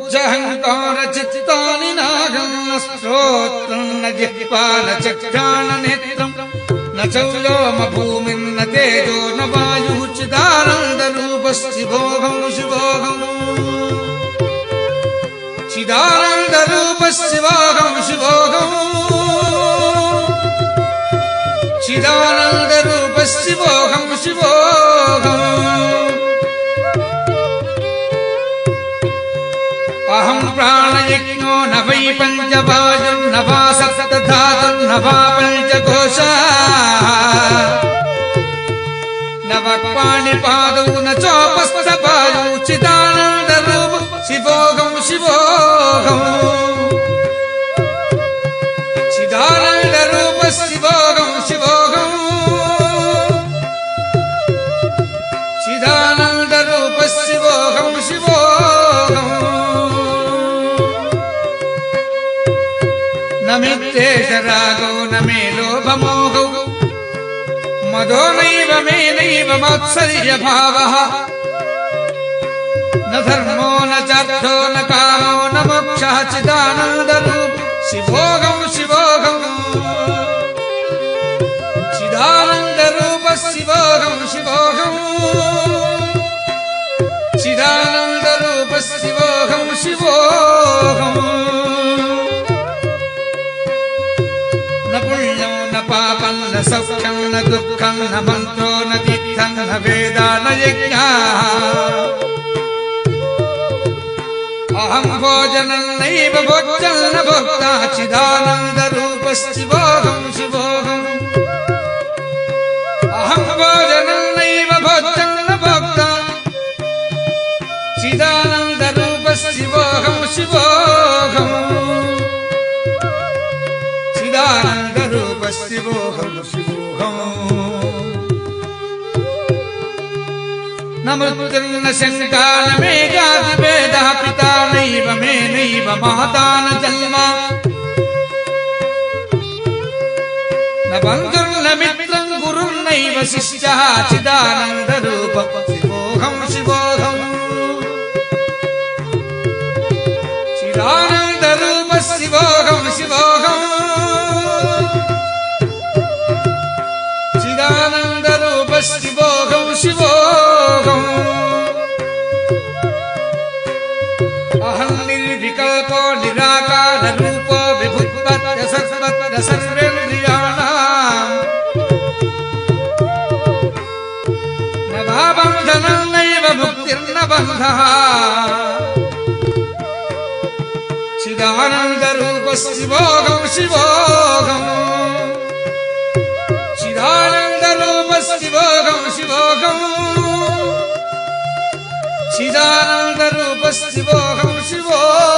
బుజ్జహంకార చిత్తాని నాగం న శ్రోత్రం న జిహ్వా న చక్షాన నేత్రం న చౌలోమ భూమిర్న తేజో న వాయుః చిదానంద రూప శివోహం శివోహం చిదానంద రూప శివోహం శివోహం చిదానంద రూప శివోహం శివోహం అహం ప్రాణయజ్ఞో న వై పంచవాయుర్న వా సప్తధాతుర్న వా పంచకోశా న వక్పాణి పాదౌ న చోపస్థపాయౌ చిదానంద రూప శివోహం శివోహం చిదానంద రూప శివోహం శివోహం చిదానంద రూప శివోహం శివోహం న మిత్రేష రాగో న మే లోభమోహౌ మదో నైవ మే నైవ మాత్సర్య భావః న ధర్మో న చార్థో న కామో న మోక్షః చిదానంద రూప శివోహం శివోహం చిదానంద రూప శివోహం శివోహం చిదానంద రూప శివోహం శివోహం న పుణ్యం న పాపం న సౌఖ్యం న దుఃఖం న మంత్రో న తీర్థం న వేద న యజ్ఞః అహం భోజనం నైవ భోజ్యం న భోక్తా చిదానంద రూప శివోహం శివోహం అహం భోజనం నైవ భోజ్యం న భోక్తా చిదానంద రూప శివోహం శివోహం చిదానంద రూప శివోహం శివోహం న మృత్యుర్న శంకా న మే జాతి భేదః పితా నైవ మే నైవ మాతా న జన్మ న బంధుర్న మిత్రం గురుర్నైవ శిష్యః చిదానంద రూప శివోహం శివోహం చిదానంద రూప శివోహం శివోహం చిదానంద రూప శివోహం శివోహం అహం నిర్వికల్పో నిరాకార రూపో విభుత్పత్య సర్వత్ర సర్వేంద్రియాణాం న బంధనం నైవ ముక్తిర్న బంధః చిదానంద రూప శివోహం శివోహం చిదానంద రూప శివోహం శివోహం చిదానంద రూప శివోహం శివోహం